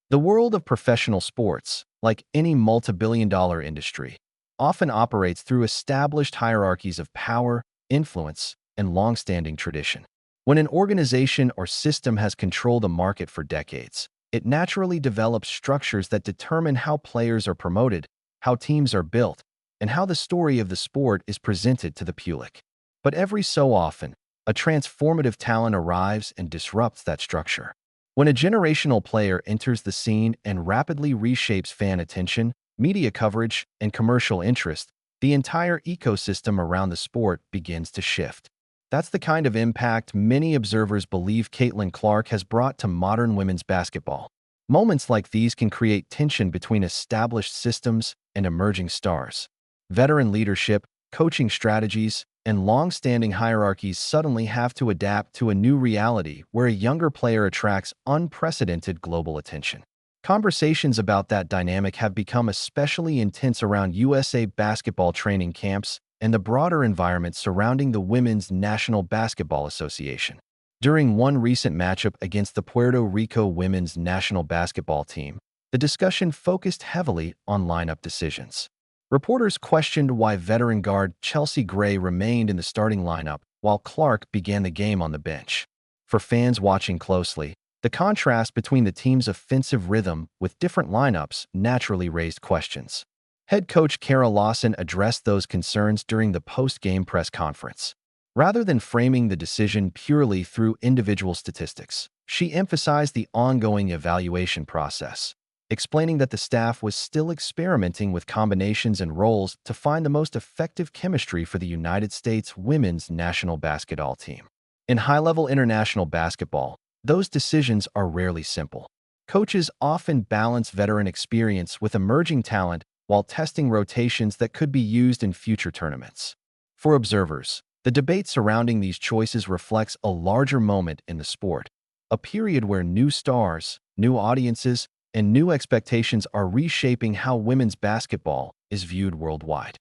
The world of professional sports, like any multi-billion-dollar industry, often operates through established hierarchies of power, influence, and long-standing tradition. When an organization or system has controlled a market for decades, it naturally develops structures that determine how players are promoted, how teams are built, and how the story of the sport is presented to the public. But every so often, a transformative talent arrives and disrupts that structure. When a generational player enters the scene and rapidly reshapes fan attention, media coverage, and commercial interest, the entire ecosystem around the sport begins to shift. That's the kind of impact many observers believe Caitlin Clark has brought to modern women's basketball. Moments like these can create tension between established systems and emerging stars. Veteran leadership, coaching strategies, and long-standing hierarchies suddenly have to adapt to a new reality where a younger player attracts unprecedented global attention. Conversations about that dynamic have become especially intense around USA basketball training camps and the broader environment surrounding the Women's National Basketball Association. During one recent matchup against the Puerto Rico women's national basketball team, the discussion focused heavily on lineup decisions. Reporters questioned why veteran guard Chelsea Gray remained in the starting lineup while Clark began the game on the bench. For fans watching closely, the contrast between the team's offensive rhythm with different lineups naturally raised questions. Head coach Kara Lawson addressed those concerns during the post-game press conference. Rather than framing the decision purely through individual statistics, she emphasized the ongoing evaluation process, explaining that the staff was still experimenting with combinations and roles to find the most effective chemistry for the United States women's national basketball team. In high-level international basketball, those decisions are rarely simple. Coaches often balance veteran experience with emerging talent while testing rotations that could be used in future tournaments. For observers, the debate surrounding these choices reflects a larger moment in the sport, a period where new stars, new audiences, and new expectations are reshaping how women's basketball is viewed worldwide.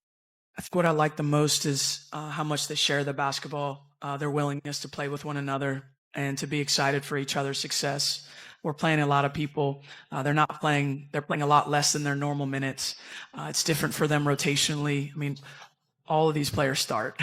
I think what I like the most is how much they share the basketball, their willingness to play with one another and to be excited for each other's success. We're playing a lot of people. They're not playing, they're playing a lot less than their normal minutes. It's different for them rotationally. I mean, all of these players start,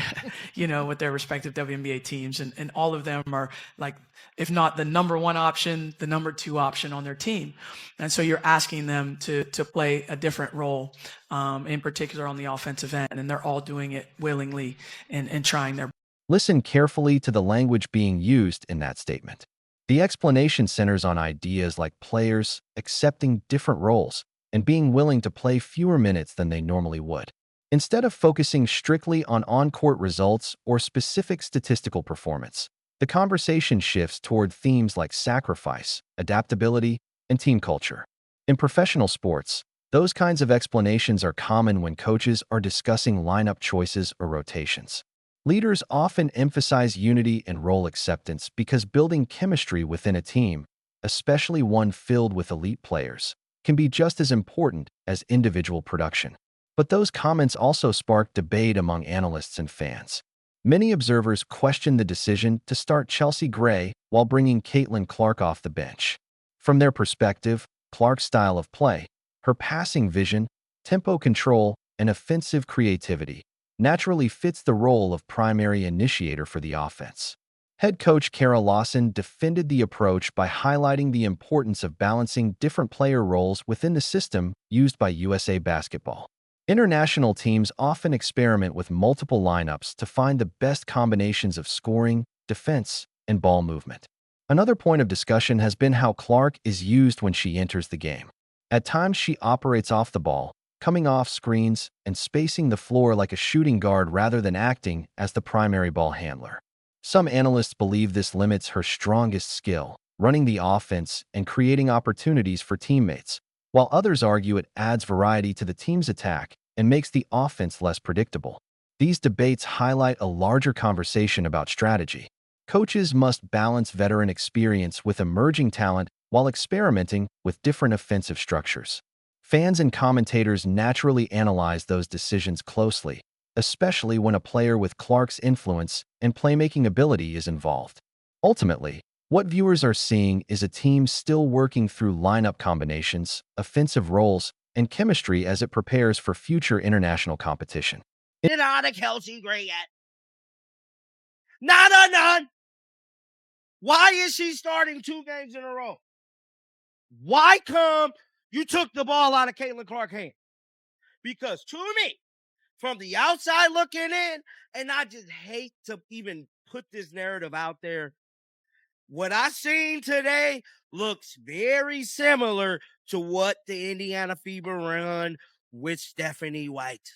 with their respective WNBA teams, and all of them are like, if not the number one option, the number two option on their team. And so you're asking them to play a different role, in particular on the offensive end, and they're all doing it willingly and trying their. Listen carefully to the language being used in that statement. The explanation centers on ideas like players accepting different roles and being willing to play fewer minutes than they normally would. Instead of focusing strictly on on-court results or specific statistical performance, the conversation shifts toward themes like sacrifice, adaptability, and team culture. In professional sports, those kinds of explanations are common when coaches are discussing lineup choices or rotations. Leaders often emphasize unity and role acceptance because building chemistry within a team, especially one filled with elite players, can be just as important as individual production. But those comments also sparked debate among analysts and fans. Many observers questioned the decision to start Chelsea Gray while bringing Caitlin Clark off the bench. From their perspective, Clark's style of play, her passing vision, tempo control, and offensive creativity naturally fits the role of primary initiator for the offense. Head coach Kara Lawson defended the approach by highlighting the importance of balancing different player roles within the system used by USA Basketball. International teams often experiment with multiple lineups to find the best combinations of scoring, defense, and ball movement. Another point of discussion has been how Clark is used when she enters the game. At times, she operates off the ball, coming off screens and spacing the floor like a shooting guard rather than acting as the primary ball handler. Some analysts believe this limits her strongest skill, running the offense and creating opportunities for teammates, while others argue it adds variety to the team's attack and makes the offense less predictable. These debates highlight a larger conversation about strategy. Coaches must balance veteran experience with emerging talent while experimenting with different offensive structures. Fans and commentators naturally analyze those decisions closely, especially when a player with Clark's influence and playmaking ability is involved. Ultimately, What viewers are seeing is a team still working through lineup combinations, offensive roles, and chemistry as it prepares for future international competition. Not a Kelsey Gray yet. Not a none. Why is she starting 2 games in a row? Why come you took the ball out of Caitlin Clark's hand? Because to me, from the outside looking in, and I just hate to even put this narrative out there, what I seen today looks very similar to what the Indiana Fever run with Stephanie White.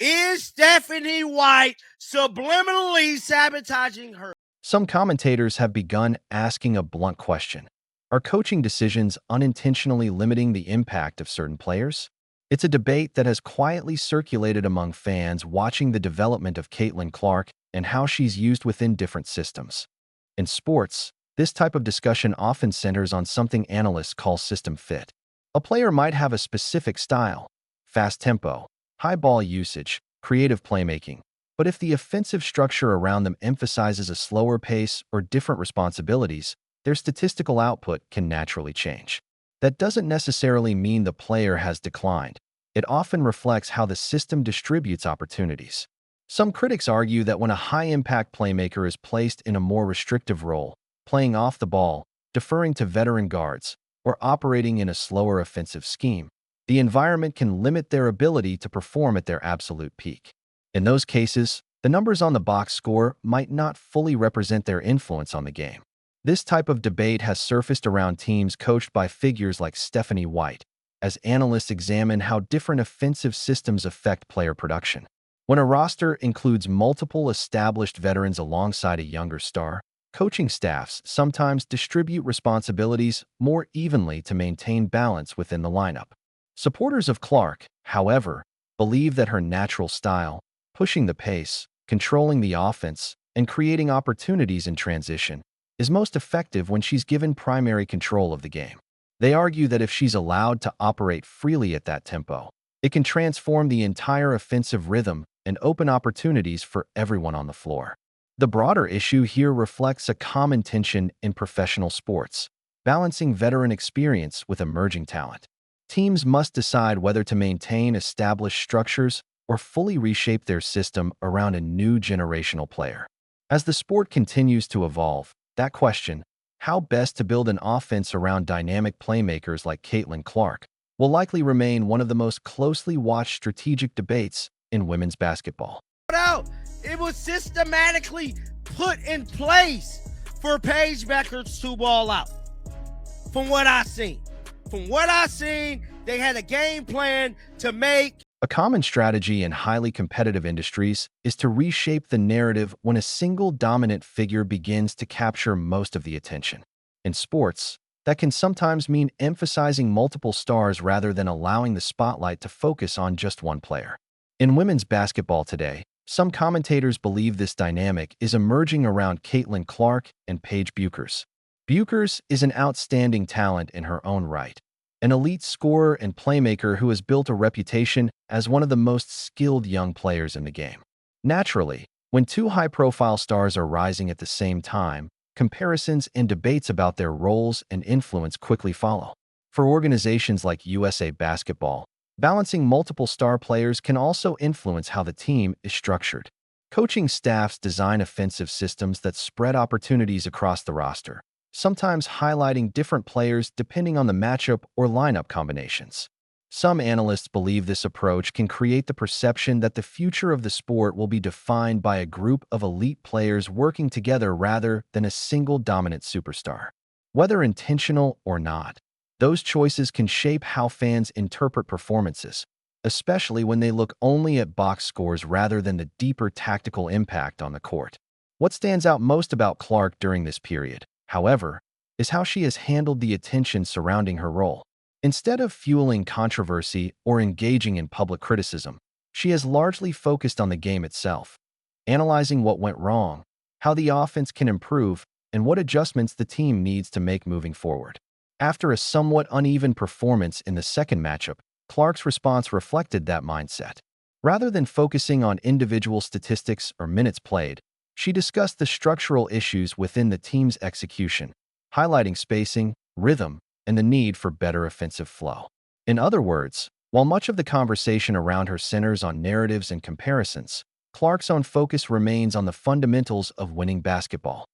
Is Stephanie White subliminally sabotaging her? Some commentators have begun asking a blunt question. Are coaching decisions unintentionally limiting the impact of certain players? It's a debate that has quietly circulated among fans watching the development of Caitlin Clark and how she's used within different systems. In sports, this type of discussion often centers on something analysts call system fit. A player might have a specific style, fast tempo, high ball usage, creative playmaking, but if the offensive structure around them emphasizes a slower pace or different responsibilities, their statistical output can naturally change. That doesn't necessarily mean the player has declined. It often reflects how the system distributes opportunities. Some critics argue that when a high-impact playmaker is placed in a more restrictive role, playing off the ball, deferring to veteran guards, or operating in a slower offensive scheme, the environment can limit their ability to perform at their absolute peak. In those cases, the numbers on the box score might not fully represent their influence on the game. This type of debate has surfaced around teams coached by figures like Stephanie White, as analysts examine how different offensive systems affect player production. When a roster includes multiple established veterans alongside a younger star, coaching staffs sometimes distribute responsibilities more evenly to maintain balance within the lineup. Supporters of Clark, however, believe that her natural style, pushing the pace, controlling the offense, and creating opportunities in transition, is most effective when she's given primary control of the game. They argue that if she's allowed to operate freely at that tempo, it can transform the entire offensive rhythm and open opportunities for everyone on the floor. The broader issue here reflects a common tension in professional sports, balancing veteran experience with emerging talent. Teams must decide whether to maintain established structures or fully reshape their system around a new generational player. As the sport continues to evolve, that question, how best to build an offense around dynamic playmakers like Caitlin Clark, will likely remain one of the most closely watched strategic debates in women's basketball. It was systematically put in place for Paige Beckers to ball out. From what I seen. They had a game plan to make. A common strategy in highly competitive industries is to reshape the narrative when a single dominant figure begins to capture most of the attention. In sports, that can sometimes mean emphasizing multiple stars rather than allowing the spotlight to focus on just one player. In women's basketball today, some commentators believe this dynamic is emerging around Caitlin Clark and Paige Bueckers. Bueckers is an outstanding talent in her own right, an elite scorer and playmaker who has built a reputation as one of the most skilled young players in the game. Naturally, when two high-profile stars are rising at the same time, comparisons and debates about their roles and influence quickly follow. For organizations like USA Basketball, balancing multiple star players can also influence how the team is structured. Coaching staffs design offensive systems that spread opportunities across the roster, sometimes highlighting different players depending on the matchup or lineup combinations. Some analysts believe this approach can create the perception that the future of the sport will be defined by a group of elite players working together rather than a single dominant superstar. Whether intentional or not, those choices can shape how fans interpret performances, especially when they look only at box scores rather than the deeper tactical impact on the court. What stands out most about Clark during this period, however, is how she has handled the attention surrounding her role. Instead of fueling controversy or engaging in public criticism, she has largely focused on the game itself, analyzing what went wrong, how the offense can improve, and what adjustments the team needs to make moving forward. After a somewhat uneven performance in the second matchup, Clark's response reflected that mindset. Rather than focusing on individual statistics or minutes played, She discussed the structural issues within the team's execution, highlighting spacing, rhythm, and the need for better offensive flow. In other words, while much of the conversation around her centers on narratives and comparisons, Clark's own focus remains on the fundamentals of winning basketball.